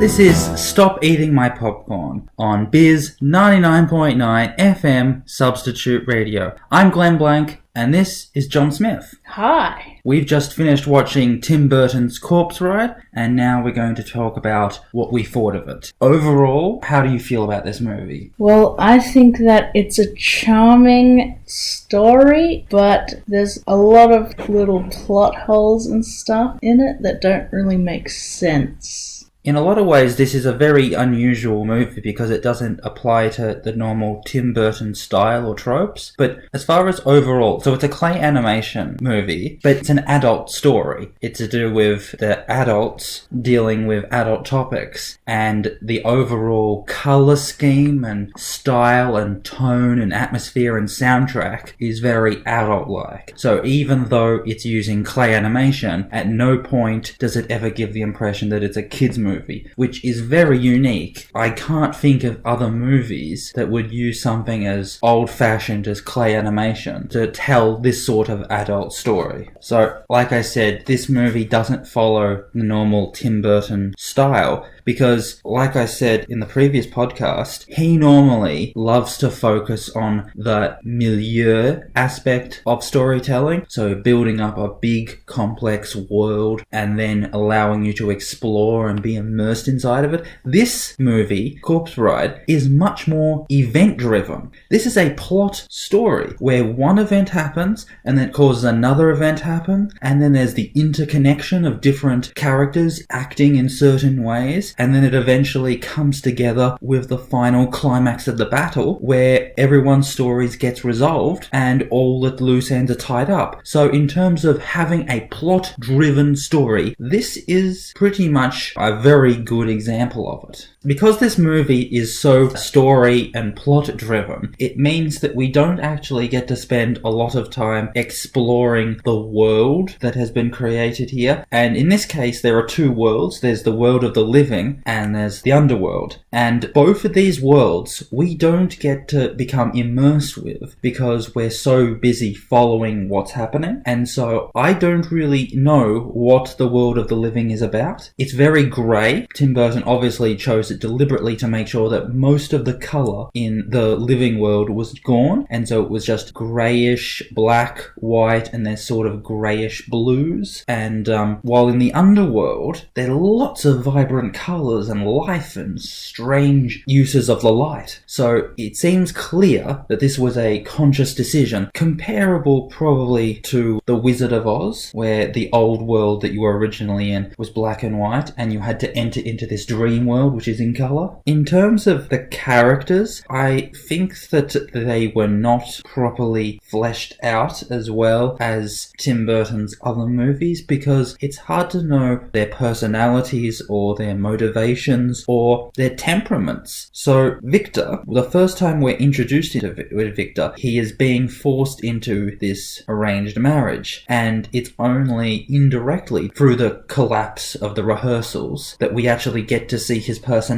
This is Stop Eating My Popcorn on Bizz 99.9 FM Substitute Radio. I'm Glenn Blank, and this is John Smith. Hi. We've just finished watching Tim Burton's Corpse Ride, and now we're going to talk about what we thought of it. Overall, how do you feel about this movie? Well, I think that it's a charming story, but there's a lot of little plot holes and stuff in it that don't really make sense. In a lot of ways, this is a very unusual movie because it doesn't apply to the normal Tim Burton style or tropes. But as far as overall, so it's a clay animation movie, but it's an adult story. It's to do with the adults dealing with adult topics, and the overall colour scheme and style and tone and atmosphere and soundtrack is very adult-like. So even though it's using clay animation, at no point does it ever give the impression that it's a kid's movie, which is very unique. I can't think of other movies that would use something as old-fashioned as clay animation to tell this sort of adult story. So, like I said, this movie doesn't follow the normal Tim Burton style because, like I said in the previous podcast, he normally loves to focus on the milieu aspect of storytelling, so building up a big, complex world and then allowing you to explore and be immersed inside of it. This movie, Corpse Ride, is much more event-driven. This is a plot story where one event happens and then causes another event happen, and then there's the interconnection of different characters acting in certain ways, and then it eventually comes together with the final climax of the battle where everyone's stories gets resolved and all the loose ends are tied up. So in terms of having a plot-driven story, this is pretty much a very good example of it. Because this movie is so story and plot driven, it means that we don't actually get to spend a lot of time exploring the world that has been created here. And in this case, there are two worlds. There's the world of the living and there's the underworld. And both of these worlds we don't get to become immersed with because we're so busy following what's happening. And so I don't really know what the world of the living is about. It's very grey. Tim Burton obviously chose it deliberately to make sure that most of the colour in the living world was gone, and so it was just greyish black, white, and there's sort of greyish blues. And while in the underworld there are lots of vibrant colours and life and strange uses of the light. So it seems clear that this was a conscious decision, comparable probably to The Wizard of Oz, where the old world that you were originally in was black and white, and you had to enter into this dream world which is in colour. In terms of the characters, I think that they were not properly fleshed out as well as Tim Burton's other movies because it's hard to know their personalities or their motivations or their temperaments. So Victor, the first time we're introduced to Victor, he is being forced into this arranged marriage, and it's only indirectly through the collapse of the rehearsals that we actually get to see his personality,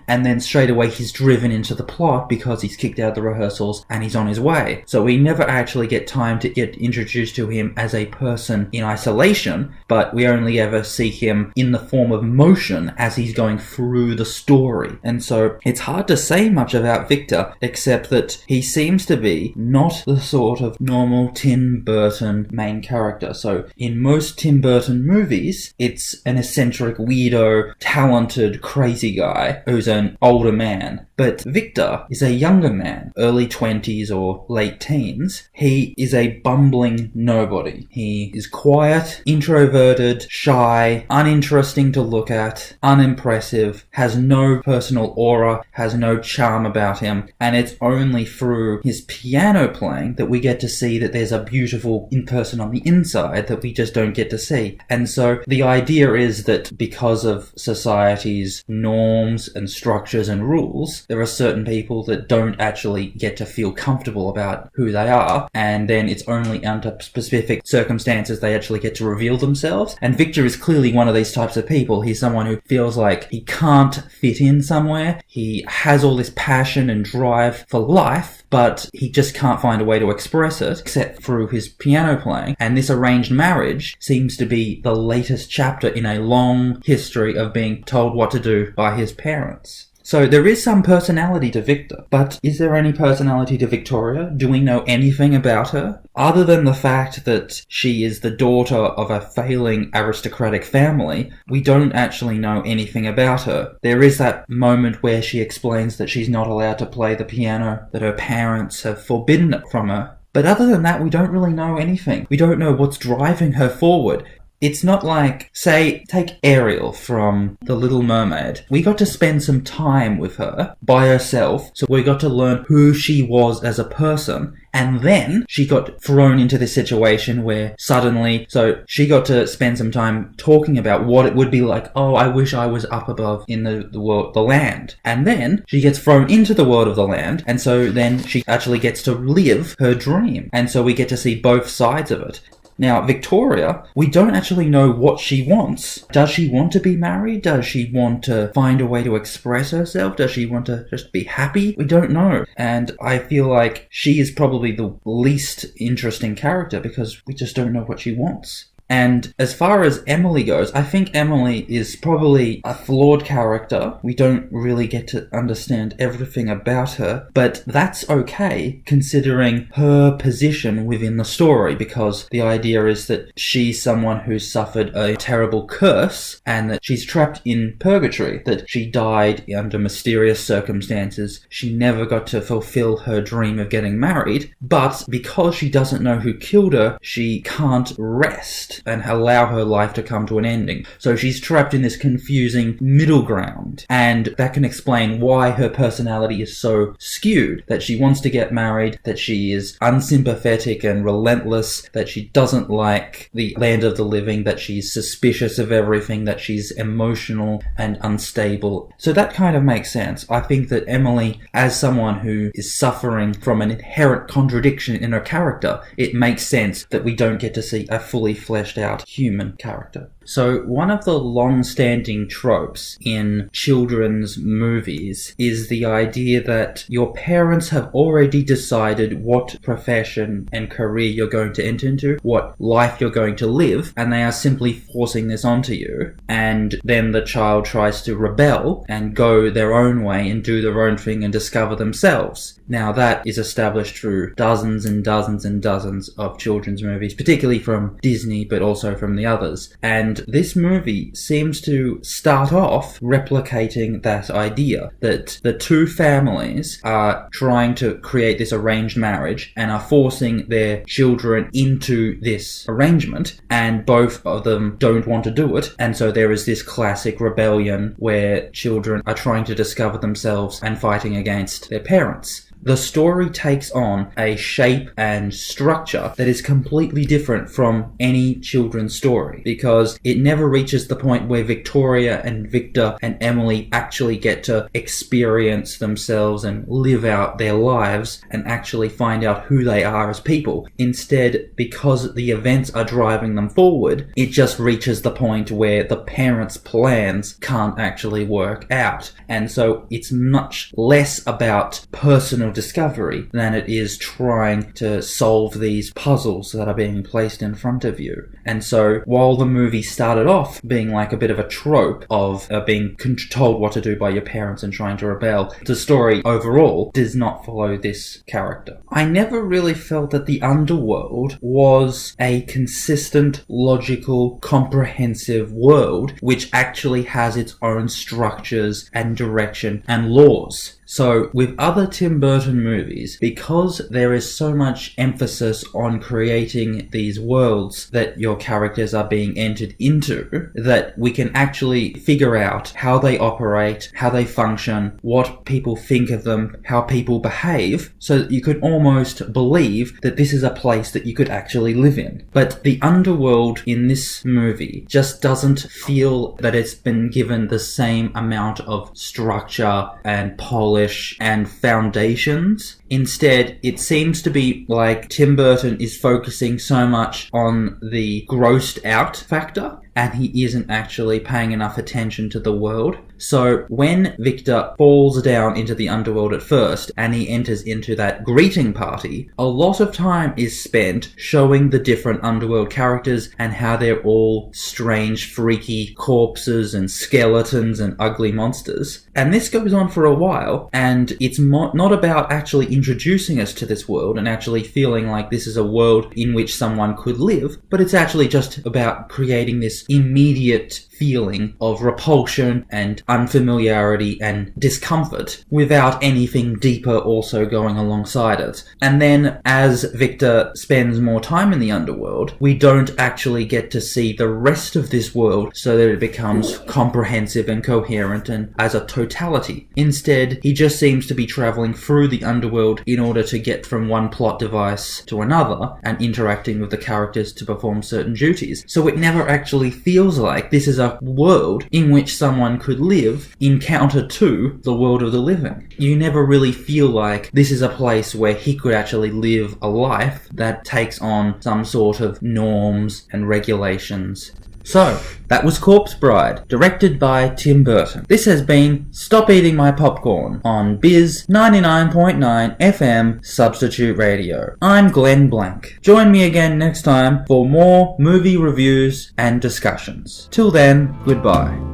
and then straight away he's driven into the plot because he's kicked out of the rehearsals and he's on his way. So we never actually get time to get introduced to him as a person in isolation, but we only ever see him in the form of motion as he's going through the story. And so it's hard to say much about Victor except that he seems to be not the sort of normal Tim Burton main character. So in most Tim Burton movies, it's an eccentric, weirdo, talented, crazy guy who's an older man. But Victor is a younger man, early 20s or late teens. He is a bumbling nobody. He is quiet, introverted, shy, uninteresting to look at, unimpressive, has no personal aura, has no charm about him, and it's only through his piano playing that we get to see that there's a beautiful person on the inside that we just don't get to see. And so the idea is that because of society's norms norms and structures and rules, there are certain people that don't actually get to feel comfortable about who they are, and then it's only under specific circumstances they actually get to reveal themselves. And Victor is clearly one of these types of people. He's someone who feels like he can't fit in somewhere. He has all this passion and drive for life, but he just can't find a way to express it except through his piano playing. And this arranged marriage seems to be the latest chapter in a long history of being told what to do by his parents. So there is some personality to Victor, but is there any personality to Victoria? Do we know anything about her? Other than the fact that she is the daughter of a failing aristocratic family, we don't actually know anything about her. There is that moment where she explains that she's not allowed to play the piano, that her parents have forbidden it from her. But other than that, we don't really know anything. We don't know what's driving her forward. It's not like, say, take Ariel from The Little Mermaid. We got to spend some time with her by herself, so we got to learn who she was as a person. And then she got thrown into this situation where suddenly, so she got to spend some time talking about what it would be like. Oh, I wish I was up above in the world, the land. And then she gets thrown into the world of the land. And so then she actually gets to live her dream. And so we get to see both sides of it. Now, Victoria, we don't actually know what she wants. Does she want to be married? Does she want to find a way to express herself? Does she want to just be happy? We don't know. And I feel like she is probably the least interesting character because we just don't know what she wants. And as far as Emily goes, I think Emily is probably a flawed character. We don't really get to understand everything about her, but that's okay considering her position within the story, because the idea is that she's someone who suffered a terrible curse and that she's trapped in purgatory, that she died under mysterious circumstances. She never got to fulfill her dream of getting married, but because she doesn't know who killed her, she can't rest and allow her life to come to an ending. So she's trapped in this confusing middle ground, and that can explain why her personality is so skewed, that she wants to get married, that she is unsympathetic and relentless, that she doesn't like the land of the living, that she's suspicious of everything, that she's emotional and unstable. So that kind of makes sense. I think that Emily, as someone who is suffering from an inherent contradiction in her character, it makes sense that we don't get to see a fully fleshed out human character. So one of the long-standing tropes in children's movies is the idea that your parents have already decided what profession and career you're going to enter into, what life you're going to live, and they are simply forcing this onto you. And then the child tries to rebel and go their own way and do their own thing and discover themselves. Now that is established through dozens and dozens and dozens of children's movies, particularly from Disney, but also from the others. And this movie seems to start off replicating that idea, that the two families are trying to create this arranged marriage and are forcing their children into this arrangement, and both of them don't want to do it. And so there is this classic rebellion where children are trying to discover themselves and fighting against their parents. The story takes on a shape and structure that is completely different from any children's story, because it never reaches the point where Victoria and Victor and Emily actually get to experience themselves and live out their lives and actually find out who they are as people. Instead, because the events are driving them forward, it just reaches the point where the parents' plans can't actually work out. And so it's much less about personal discovery than it is trying to solve these puzzles that are being placed in front of you. And so while the movie started off being like a bit of a trope of being told what to do by your parents and trying to rebel, the story overall does not follow this character. I never really felt that the underworld was a consistent, logical, comprehensive world which actually has its own structures and direction and laws. So with other Tim Burton movies, because there is so much emphasis on creating these worlds that your characters are being entered into, that we can actually figure out how they operate, how they function, what people think of them, how people behave, so that you could almost believe that this is a place that you could actually live in. But the underworld in this movie just doesn't feel that it's been given the same amount of structure and polish and foundations. Instead, it seems to be like Tim Burton is focusing so much on the grossed out factor, and he isn't actually paying enough attention to the world. So when Victor falls down into the underworld at first and he enters into that greeting party, a lot of time is spent showing the different underworld characters and how they're all strange, freaky corpses and skeletons and ugly monsters. And this goes on for a while, and it's not about actually introducing us to this world and actually feeling like this is a world in which someone could live, but it's actually just about creating this immediate feeling of repulsion and unfamiliarity and discomfort without anything deeper also going alongside it. And then as Victor spends more time in the underworld, we don't actually get to see the rest of this world so that it becomes comprehensive and coherent and as a totality. Instead, he just seems to be traveling through the underworld in order to get from one plot device to another and interacting with the characters to perform certain duties. So it never actually feels like this is a world in which someone could live in counter to the world of the living. You never really feel like this is a place where he could actually live a life that takes on some sort of norms and regulations. So, that was Corpse Bride, directed by Tim Burton. This has been Stop Eating My Popcorn on Bizz 99.9 FM Substitute Radio. I'm Glenn Blank. Join me again next time for more movie reviews and discussions. Till then, goodbye.